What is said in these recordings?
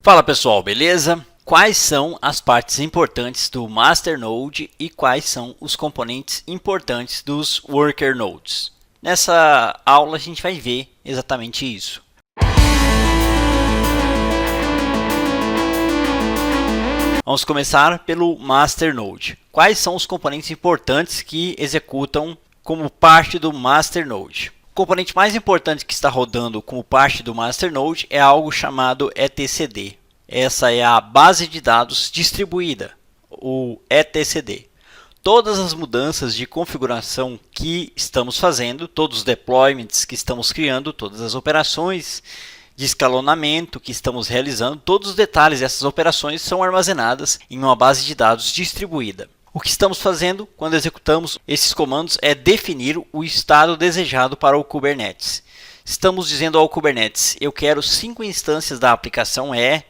Fala pessoal, beleza? Quais são as partes importantes do Master Node e quais são os componentes importantes dos Worker Nodes? Nessa aula a gente vai ver exatamente isso. Vamos começar pelo Master Node. Quais são os componentes importantes que executam como parte do Master Node? O componente mais importante que está rodando como parte do Master Node é algo chamado etcd. Essa é a base de dados distribuída, o etcd. Todas as mudanças de configuração que estamos fazendo, todos os deployments que estamos criando, todas as operações de escalonamento que estamos realizando, todos os detalhes dessas operações são armazenadas em uma base de dados distribuída. O que estamos fazendo quando executamos esses comandos é definir o estado desejado para o Kubernetes. Estamos dizendo ao Kubernetes, eu quero 5 instâncias da aplicação E,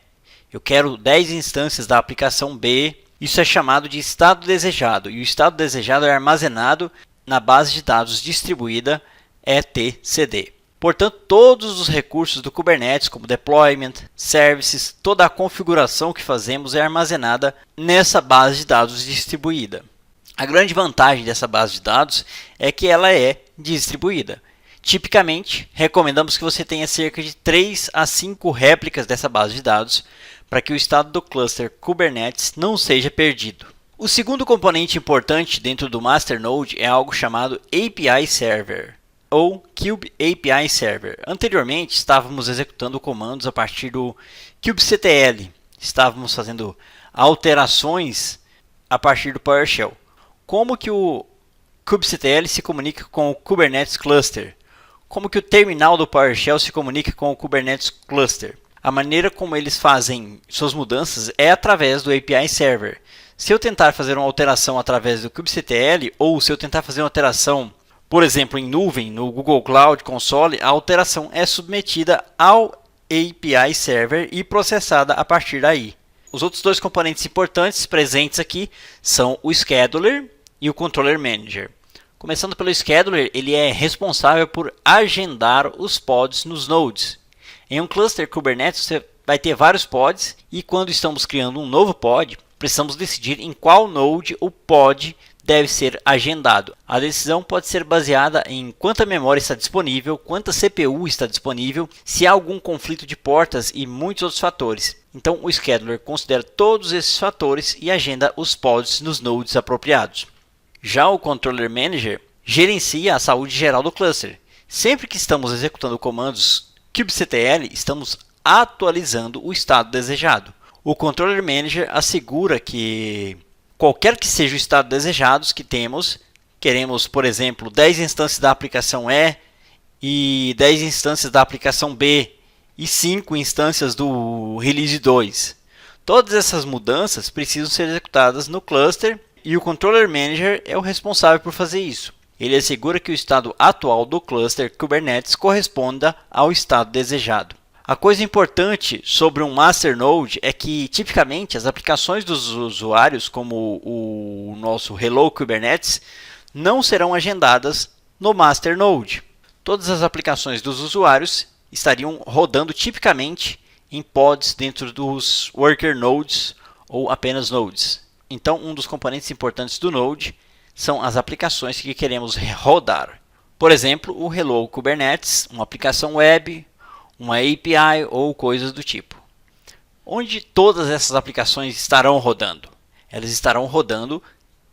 eu quero 10 instâncias da aplicação B. Isso é chamado de estado desejado, e o estado desejado é armazenado na base de dados distribuída etcd. Portanto, todos os recursos do Kubernetes, como deployment, services, toda a configuração que fazemos é armazenada nessa base de dados distribuída. A grande vantagem dessa base de dados é que ela é distribuída. Tipicamente, recomendamos que você tenha cerca de 3 a 5 réplicas dessa base de dados para que o estado do cluster Kubernetes não seja perdido. O segundo componente importante dentro do Master Node é algo chamado API Server, ou Kube API Server. Anteriormente, estávamos executando comandos a partir do kubectl. Estávamos fazendo alterações a partir do PowerShell. Como que o kubectl se comunica com o Kubernetes Cluster? Como que o terminal do PowerShell se comunica com o Kubernetes Cluster? A maneira como eles fazem suas mudanças é através do API Server. Se eu tentar fazer uma alteração através do kubectl, ou se eu tentar fazer uma alteração, por exemplo, em nuvem, no Google Cloud Console, a alteração é submetida ao API Server e processada a partir daí. Os outros dois componentes importantes presentes aqui são o Scheduler e o Controller Manager. Começando pelo Scheduler, ele é responsável por agendar os pods nos nodes. Em um cluster Kubernetes, você vai ter vários pods e quando estamos criando um novo pod, precisamos decidir em qual node o pod deve ser agendado. A decisão pode ser baseada em quanta memória está disponível, quanta CPU está disponível, se há algum conflito de portas e muitos outros fatores. Então, o Scheduler considera todos esses fatores e agenda os pods nos nodes apropriados. Já o Controller Manager gerencia a saúde geral do cluster. Sempre que estamos executando comandos kubectl, estamos atualizando o estado desejado. O Controller Manager assegura que qualquer que seja o estado desejado que temos, queremos, por exemplo, 10 instâncias da aplicação E e 10 instâncias da aplicação B e 5 instâncias do Release 2. Todas essas mudanças precisam ser executadas no cluster e o Controller Manager é o responsável por fazer isso. Ele assegura que o estado atual do cluster Kubernetes corresponda ao estado desejado. A coisa importante sobre um Master Node é que, tipicamente, as aplicações dos usuários, como o nosso Hello Kubernetes, não serão agendadas no Master Node. Todas as aplicações dos usuários estariam rodando tipicamente em pods dentro dos Worker Nodes ou apenas Nodes. Então, um dos componentes importantes do Node são as aplicações que queremos rodar. Por exemplo, o Hello Kubernetes, uma aplicação web, uma API ou coisas do tipo. Onde todas essas aplicações estarão rodando? Elas estarão rodando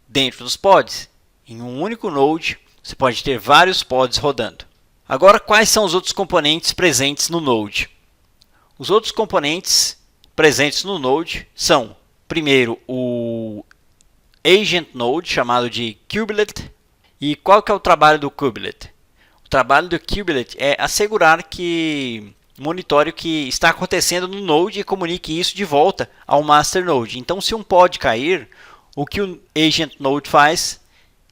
dentro dos pods. Em um único node, você pode ter vários pods rodando. Agora, quais são os outros componentes presentes no node? Os outros componentes presentes no node são, primeiro, o Agent Node, chamado de Kubelet. E qual que é o trabalho do Kubelet? O trabalho do Kubelet é assegurar que monitore o que está acontecendo no Node e comunique isso de volta ao Master Node. Então, se um pod cair, o que o Agent Node faz?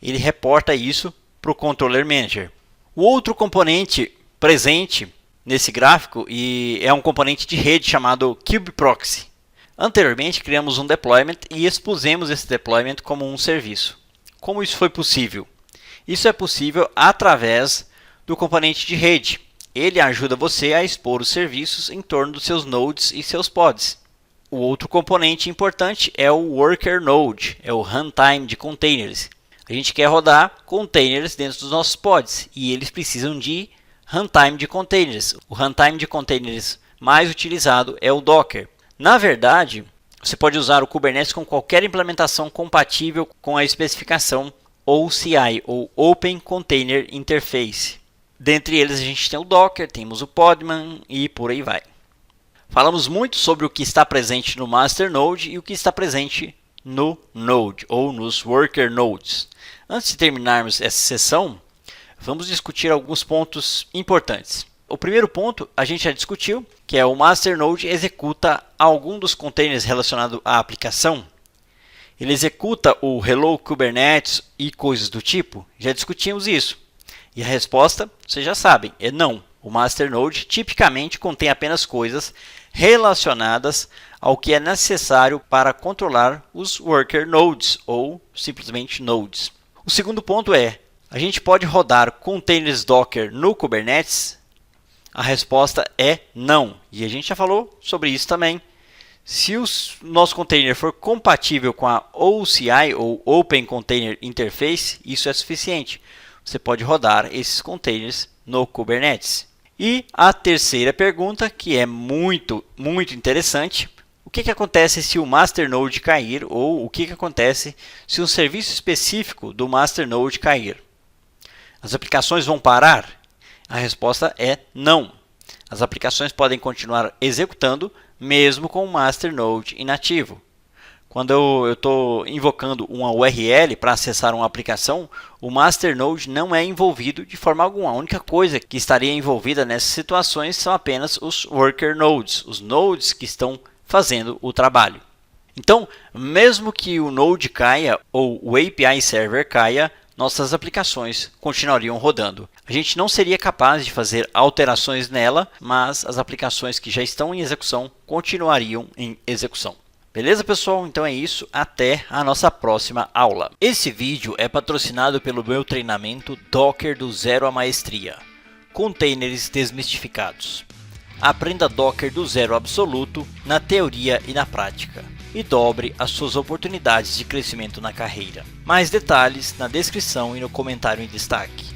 Ele reporta isso para o Controller Manager. O outro componente presente nesse gráfico é um componente de rede chamado kubeproxy. Anteriormente, criamos um deployment e expusemos esse deployment como um serviço. Como isso foi possível? Isso é possível através do componente de rede. Ele ajuda você a expor os serviços em torno dos seus nodes e seus pods. O outro componente importante é o Worker Node, é o runtime de containers. A gente quer rodar containers dentro dos nossos pods e eles precisam de runtime de containers. O runtime de containers mais utilizado é o Docker. Na verdade, você pode usar o Kubernetes com qualquer implementação compatível com a especificação OCI, ou Open Container Interface. Dentre eles a gente tem o Docker, temos o Podman e por aí vai. Falamos muito sobre o que está presente no Master Node e o que está presente no Node ou nos Worker Nodes. Antes de terminarmos essa sessão, vamos discutir alguns pontos importantes. O primeiro ponto a gente já discutiu, que é o Master Node executa algum dos containers relacionados à aplicação. Ele executa o Hello Kubernetes e coisas do tipo. Já discutimos isso. E a resposta, vocês já sabem, é não. O Master Node tipicamente contém apenas coisas relacionadas ao que é necessário para controlar os Worker Nodes ou simplesmente Nodes. O segundo ponto é, a gente pode rodar containers Docker no Kubernetes? A resposta é não. E a gente já falou sobre isso também. Se o nosso container for compatível com a OCI ou Open Container Interface, isso é suficiente. Você pode rodar esses containers no Kubernetes. E a terceira pergunta, que é muito interessante, o que acontece se o Master Node cair ou o que acontece se um serviço específico do Master Node cair? As aplicações vão parar? A resposta é não. As aplicações podem continuar executando mesmo com o Master Node inativo. Quando eu estou invocando uma URL para acessar uma aplicação, o Master Node não é envolvido de forma alguma. A única coisa que estaria envolvida nessas situações são apenas os Worker Nodes, os nodes que estão fazendo o trabalho. Então, mesmo que o Node caia ou o API Server caia, nossas aplicações continuariam rodando. A gente não seria capaz de fazer alterações nela, mas as aplicações que já estão em execução continuariam em execução. Beleza, pessoal? Então é isso. Até a nossa próxima aula. Esse vídeo é patrocinado pelo meu treinamento Docker do Zero à Maestria. Containers desmistificados. Aprenda Docker do zero absoluto na teoria e na prática. E dobre as suas oportunidades de crescimento na carreira. Mais detalhes na descrição e no comentário em destaque.